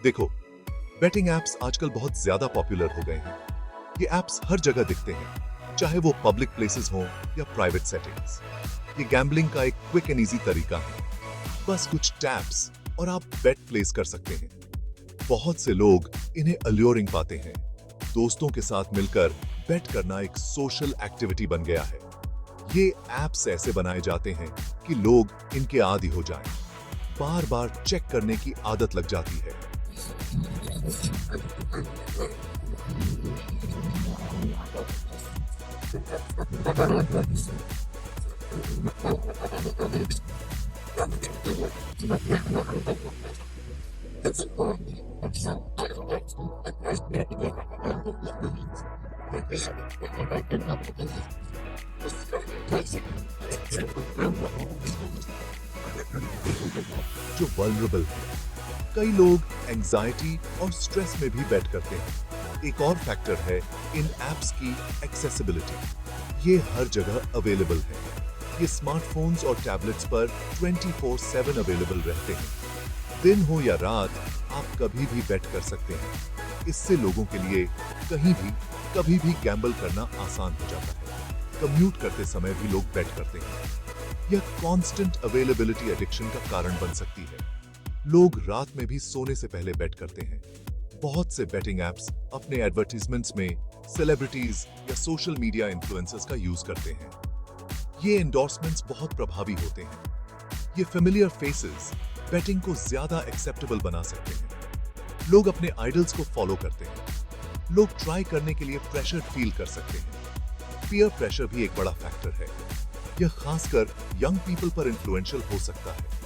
देखो, betting apps आजकल बहुत ज्यादा पॉपुलर हो गए हैं। ये एप्स हर जगह दिखते हैं, चाहे वो पब्लिक प्लेसेस हों या प्राइवेट सेटिंग्स। ये गैम्बलिंग का एक क्विक एंड इजी तरीका है। बस कुछ टैप्स और आप बेट प्लेस कर सकते हैं। बहुत से लोग इन्हें अल्योरिंग पाते हैं। दोस्तों के साथ मिलकर बेट करना एक सोशल एक्टिविटी बन गया है। ये एप्स ऐसे बनाए जाते हैं कि लोग इनके आदी हो जाएं। बार बार चेक करने की आदत लग जाती है। जो वल्नरेबल है, कई लोग एंजाइटी और स्ट्रेस में भी बेट करते हैं। एक और फैक्टर है इन एप्स की एक्सेसिबिलिटी। ये हर जगह अवेलेबल है। ये स्मार्टफोन्स और टैबलेट्स पर 24/7 अवेलेबल रहते हैं। दिन हो या रात, आप कभी भी बेट कर सकते हैं। इससे लोगों के लिए कहीं भी कभी भी गैम्बल करना आसान हो जाता है। कम्यूट करते समय भी लोग बेट करते हैं। यह कांस्टेंट अवेलेबिलिटी एडिक्शन का कारण बन सकती है। लोग रात में भी सोने से पहले बेट करते हैं। बहुत से बेटिंग एप्स अपने एडवर्टाइजमेंट्स में सेलिब्रिटीज या सोशल मीडिया इन्फ्लुएंसर्स का यूज करते हैं। ये एंडोर्समेंट्स बहुत प्रभावी होते हैं। ये फेमिलियर फेसेस बेटिंग को ज्यादा एक्सेप्टेबल बना सकते हैं। लोग अपने आइडल्स को फॉलो करते हैं। लोग ट्राई करने के लिए प्रेशर फील कर सकते हैं। पीयर प्रेशर भी एक बड़ा फैक्टर है। यह खासकर यंग पीपल पर इन्फ्लुएंशियल हो सकता है।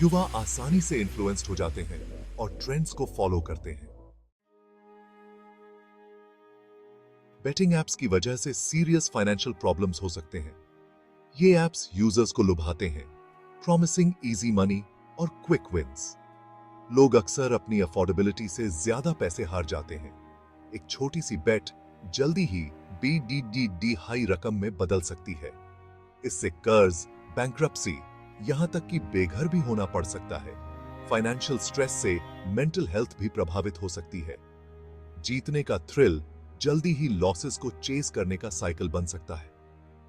युवा आसानी से इन्फ्लुएंस्ड हो जाते हैं और ट्रेंड्स को फॉलो करते हैं। बेटिंग एप्स की वजह से सीरियस फाइनेंशियल प्रॉब्लम्स हो सकते हैं। ये एप्स यूजर्स को लुभाते हैं, प्रॉमिसिंग इजी मनी और क्विक विंस। लोग अक्सर अपनी अफोर्डेबिलिटी से ज्यादा पैसे हार जाते हैं। एक छोटी सी बेट जल्दी ही BDDD हाई रकम में बदल सकती है। इससे कर्ज, बैंक्रप्सी, यहां तक कि बेघर भी होना पड़ सकता है। फाइनेंशियल स्ट्रेस से मेंटल हेल्थ भी प्रभावित हो सकती है। जीतने का थ्रिल जल्दी ही लॉसेस को चेस करने का साइकिल बन सकता है।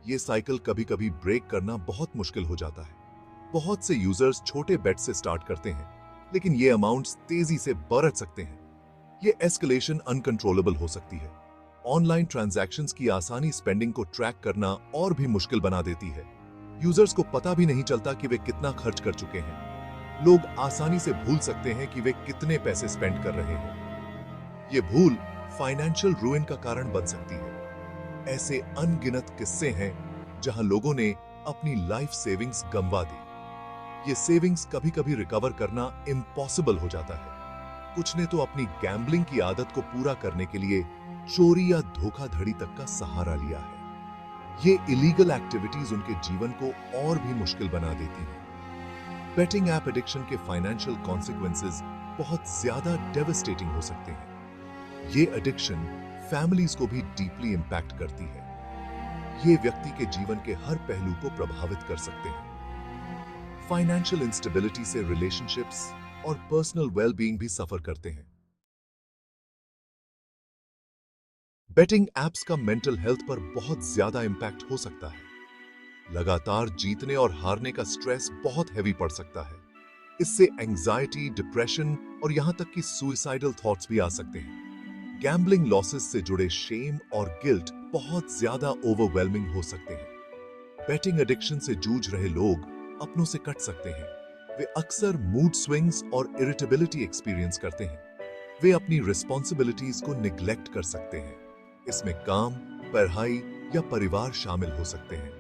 ये साइकिल कभी-कभी ब्रेक करना बहुत मुश्किल हो जाता है। बहुत से यूजर्स छोटे बेट से स्टार्ट करते हैं, लेकिन ये अमाउंट्स तेजी से बढ़ सकते हैं। ये एस्केलेशन अनकंट्रोलेबल हो सकती है। ऑनलाइन ट्रांजैक्शंस की आसानी स्पेंडिंग को ट्रैक करना और भी मुश्किल बना देती है। यूजर्स को पता भी नहीं चलता कि वे कितना खर्च कर चुके हैं। लोग आसानी से भूल सकते हैं कि वे कितने पैसे स्पेंड कर रहे हैं। ये भूल फाइनेंशियल रूइन का कारण बन सकती है। ऐसे अनगिनत किस्से हैं जहां लोगों ने अपनी लाइफ सेविंग्स गंवा दी। ये सेविंग्स कभी-कभी रिकवर करना इम्पॉसिबल हो जाता है। कुछ ने तो अपनी गैम्बलिंग की आदत को पूरा करने के लिए चोरी या धोखाधड़ी तक का सहारा लिया है। ये इलीगल एक्टिविटीज उनके जीवन को और भी मुश्किल बना देती हैं। बेटिंग ऐप एडिक्शन के फाइनेंशियल कॉन्सिक्वेंसेस बहुत ज्यादा डेवास्टेटिंग हो सकते हैं। ये एडिक्शन फैमिलीज को भी डीपली इंपैक्ट करती है। ये व्यक्ति के जीवन के हर पहलू को प्रभावित कर सकते हैं। फाइनेंशियल इंस्टेबिलिटी से रिलेशनशिप्स और पर्सनल वेलबीइंग भी सफर करते हैं। बेटिंग एप्स का मेंटल हेल्थ पर बहुत ज्यादा इंपैक्ट हो सकता है। लगातार जीतने और हारने का स्ट्रेस बहुत हैवी पड़ सकता है। इससे एंजाइटी, डिप्रेशन और यहां तक कि सुइसाइडल थॉट्स भी आ सकते हैं। गैम्बलिंग लॉसेस से जुड़े शेम और गिल्ट बहुत ज्यादा ओवरवेलमिंग हो सकते हैं। बेटिंग एडिक्शन से जूझ रहे लोग अपनों से कट सकते हैं। वे अक्सर मूड स्विंग्स और इरिटेबिलिटी एक्सपीरियंस करते हैं। वे अपनी रिस्पॉन्सिबिलिटीज को निग्लेक्ट कर सकते हैं। इसमें काम, पढ़ाई या परिवार शामिल हो सकते हैं।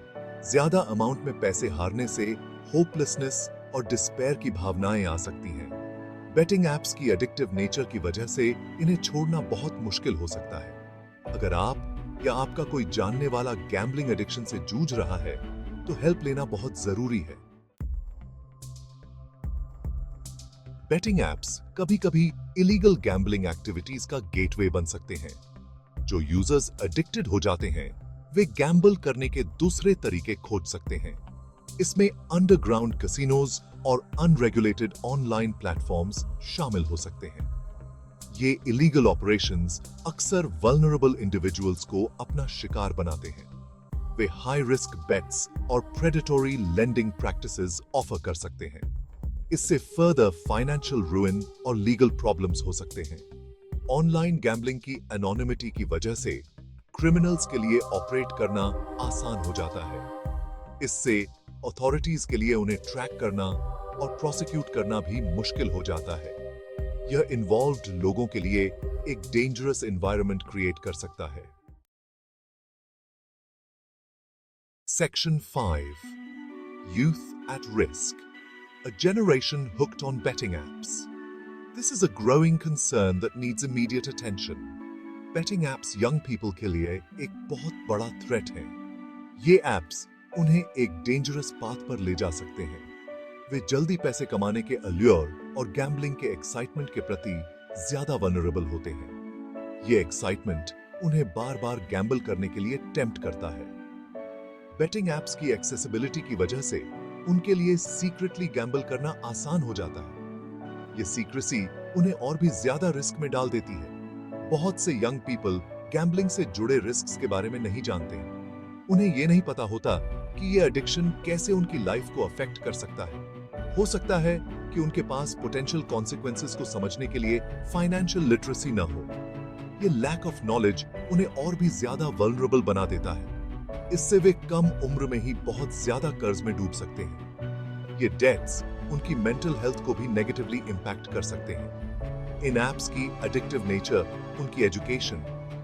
ज्यादा अमाउंट में पैसे हारने से होपलेसनेस और डिस्पेयर की भावनाएं आ सकती हैं। बेटिंग एप्स की एडिक्टिव नेचर की वजह से इन्हें छोड़ना बहुत मुश्किल हो सकता है। अगर आप या आपका कोई जानने वाला गैम्बलिंग एडिक्शन से जूझ रहा है, तो हेल्प लेना बहुत जरूरी है। बेटिंग एप्स कभी-कभी इलीगल गैम्बलिंग एक्टिविटीज का गेटवे बन सकते हैं। जो यूजर्स एडिक्टेड हो जाते हैं, वे गैम्बल करने के दूसरे तरीके खोज सकते हैं। इसमें अंडरग्राउंड कैसीनोज और अनरेगुलेटेड ऑनलाइन प्लेटफॉर्म्स शामिल हो सकते हैं। ये इलीगल ऑपरेशंस अक्सर वल्नरेबल इंडिविजुअल्स को अपना शिकार बनाते हैं। वे हाई रिस्क बेट्स और प्रेडेटोरी लेंडिंग प्रैक्टिसेस ऑफर कर सकते हैं। इससे फर्दर फाइनेंशियल रुइन और लीगल प्रॉब्लम्स हो सकते हैं। ऑनलाइन गैम्बलिंग की एनोनिमिटी की वजह से क्रिमिनल्स के लिए ऑपरेट करना आसान हो जाता है। इससे अथॉरिटीज के लिए उन्हें ट्रैक करना और प्रोसिक्यूट करना भी मुश्किल हो जाता है। यह इन्वॉल्व्ड लोगों के लिए एक डेंजरस एनवायरनमेंट क्रिएट कर सकता है। Section 5. Youth at Risk. A generation hooked on betting apps. This is a growing concern that needs immediate attention. Betting apps young people के लिए एक बहुत बड़ा threat है। ये apps उन्हें एक dangerous path पर ले जा सकते हैं। वे जल्दी पैसे कमाने के allure और gambling के excitement के प्रति ज्यादा vulnerable होते हैं। ये excitement उन्हें बार-बार gamble करने के लिए tempt करता है। बेटिंग एप्स की एक्सेसिबिलिटी की वजह से उनके लिए सीक्रेटली गैम्बल करना आसान हो जाता है। ये सीक्रेसी उन्हें और भी ज्यादा रिस्क में डाल देती है। बहुत से यंग पीपल गैम्बलिंग से जुड़े रिस्क्स के बारे में नहीं जानते हैं। उन्हें ये नहीं पता होता कि ये एडिक्शन कैसे उनकी लाइफ को अफेक्ट कर सकता है। हो सकता है कि उनके पास पोटेंशियल कॉन्सिक्वेंसेस को समझने के लिए फाइनेंशियल लिटरेसी न हो। ये लैक ऑफ नॉलेज उन्हें और भी ज्यादा वल्नरेबल बना देता है। इससे वे कम उम्र में ही बहुत ज्यादा कर्ज में डूब सकते हैं। ये डेट्स उनकी मेंटल हेल्थ को भी नेगेटिवली इंपैक्ट कर सकते हैं। इन एप्स की एडिक्टिव नेचर उनकी एजुकेशन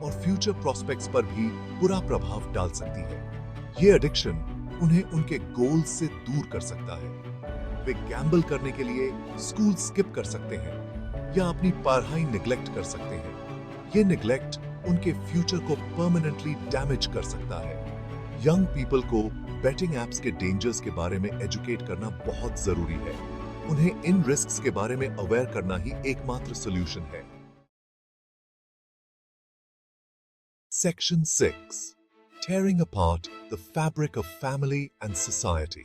और फ्यूचर प्रोस्पेक्ट्स पर भी बुरा प्रभाव डाल सकती है। ये एडिक्शन उन्हें उनके गोल्स से दूर कर सकता है। वे गैम्बल करने के लिए स्कूल स्किप कर सकते हैं या अपनी पढ़ाई निग्लेक्ट कर सकते हैं। ये निग्लेक्ट उनके फ्यूचर को परमानेंटली डैमेज कर सकता है। यंग पीपल को बेटिंग एप्स के डेंजर्स के बारे में एजुकेट करना बहुत जरूरी है। उन्हें इन रिस्क्स के बारे में अवेयर करना ही एकमात्र सॉल्यूशन है। Section 6. Tearing apart the fabric of family and society.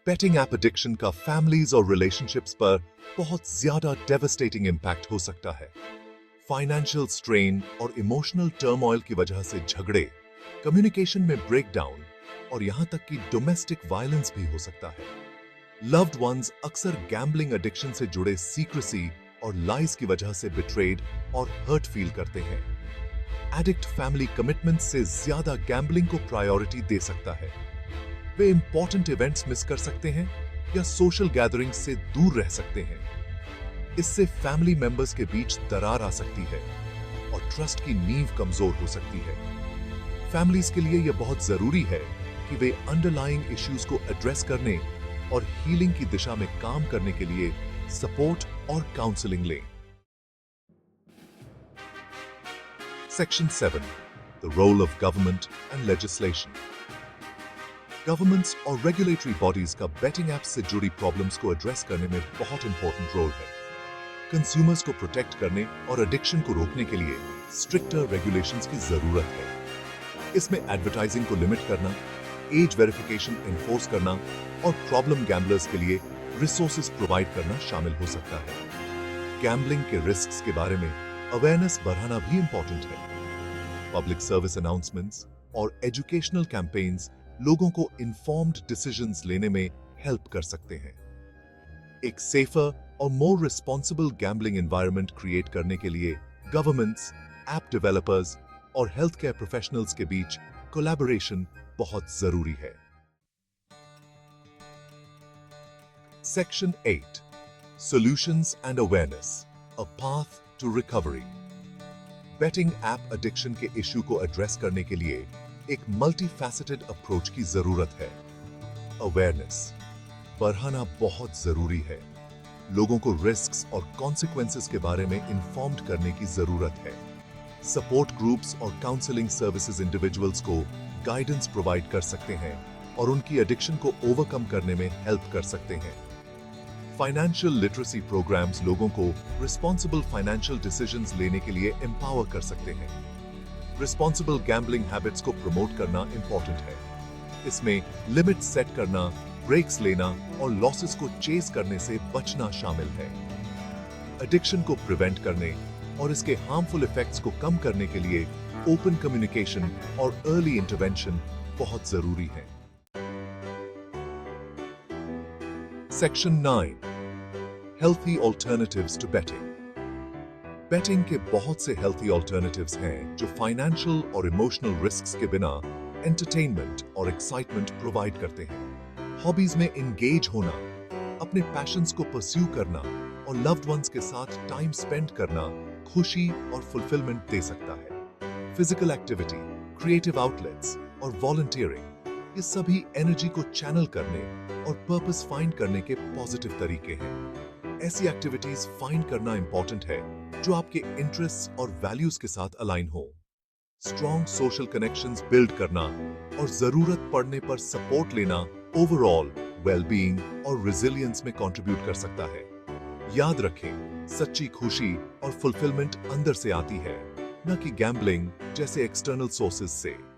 Betting app addiction का families और relationships पर बहुत ज्यादा devastating impact हो सकता है। Financial strain और emotional turmoil की वजह से झगड़े, कम्युनिकेशन में ब्रेकडाउन और यहां तक कि डोमेस्टिक वायलेंस भी हो सकता है। लव्ड वंस अक्सर गैम्बलिंग एडिक्शन से जुड़े सीक्रेसी और लाइज की वजह से बिट्रेड और हर्ट फील करते हैं। एडिक्ट फैमिली कमिटमेंट से ज्यादा गैम्बलिंग को प्रायोरिटी दे सकता है। वे इंपॉर्टेंट इवेंट्स मिस कर सकते हैं या सोशल गैदरिंग से दूर रह सकते हैं। इससे फैमिली मेंबर्स के बीच दरार आ सकती है और ट्रस्ट की नींव कमजोर हो सकती है। फैमिलीज के लिए यह बहुत जरूरी है कि वे अंडरलाइंग इश्यूज को एड्रेस करने और हीलिंग की दिशा में काम करने के लिए सपोर्ट और काउंसलिंग लें। Section 7. The role of government and legislation. Governments और रेगुलेटरी बॉडीज का बेटिंग एप्स से जुड़ी प्रॉब्लम्स को एड्रेस करने में बहुत इंपॉर्टेंट रोल है। कंज्यूमर्स को प्रोटेक्ट करने और एडिक्शन को रोकने के लिए स्ट्रिक्टर रेगुलेशंस की जरूरत है। इसमें एडवर्टाइजिंग को लिमिट करना, एज वेरिफिकेशन एनफोर्स करना और प्रॉब्लम गैम्बलर्स के लिए रिसोर्सेज प्रोवाइड करना शामिल हो सकता है। गैम्बलिंग के रिस्क्स के बारे में अवेयरनेस बढ़ाना भी इंपॉर्टेंट है। पब्लिक सर्विस अनाउंसमेंट्स और एजुकेशनल कैंपेन्स लोगों को इन्फॉर्म्ड डिसीजंस लेने में हेल्प कर सकते हैं। एक सेफर और more responsible gambling environment create करने के लिए गवर्नमेंट्स, ऐप डेवलपर्स और हेल्थ केयर प्रोफेशनल्स के बीच कोलैबोरेशन बहुत जरूरी है। Section 8. Solutions and Awareness. A path to recovery. Betting app addiction के इश्यू को एड्रेस करने के लिए एक मल्टी फैसेटेड अप्रोच की जरूरत है। अवेयरनेस बढ़ाना बहुत जरूरी है। लोगों को रिस्क्स और कॉन्सिक्वेंसेस के बारे में इन्फॉर्म्ड करने की जरूरत है। सपोर्ट ग्रुप्स और काउंसलिंग सर्विसेज इंडिविजुअल्स को गाइडेंस प्रोवाइड कर सकते हैं और उनकी एडिक्शन को ओवरकम करने में हेल्प कर सकते हैं। फाइनेंशियल लिटरेसी प्रोग्राम्स लोगों को रिस्पॉन्सिबल फाइनेंशियल डिसीजंस लेने के लिए एम्पावर कर सकते हैं। रिस्पॉन्सिबल गैम्बलिंग हैबिट्स को प्रमोट करना इंपॉर्टेंट है। इसमें लिमिट सेट करना ब्रेक्स लेना और लॉसेस को चेस करने से बचना शामिल है। एडिक्शन को प्रिवेंट करने और इसके हार्मफुल इफेक्ट्स को कम करने के लिए ओपन कम्युनिकेशन और अर्ली इंटरवेंशन बहुत जरूरी है। Section 9, healthy alternatives to betting. Betting के बहुत से हेल्थी ऑल्टरनेटिव्स हैं जो फाइनेंशियल और इमोशनल रिस्क्स के बिना एंटरटेनमेंट और एक्साइटमेंट प्रोवाइड करते हैं। हॉबीज में एंगेज होना, अपने पैशंस को परस्यू करना और लव्ड वंस के साथ टाइम स्पेंड करना खुशी और फुलफिलमेंट दे सकता है। फिजिकल एक्टिविटी, क्रिएटिव आउटलेट्स और वॉलंटियरिंग, ये सभी एनर्जी को चैनल करने और पर्पस फाइंड करने के पॉजिटिव तरीके हैं। ऐसी एक्टिविटीज फाइंड करना इंपॉर्टेंट है जो आपके इंटरेस्ट्स और वैल्यूज के साथ अलाइन हो। स्ट्रॉन्ग सोशल कनेक्शंस बिल्ड करना और जरूरत पड़ने पर सपोर्ट लेना ओवरऑल वेलबीइंग और रेजिलियंस में कंट्रीब्यूट कर सकता है। याद रखें, सच्ची खुशी और फुलफिलमेंट अंदर से आती है, न कि गैम्बलिंग जैसे एक्सटर्नल सोर्सेज से।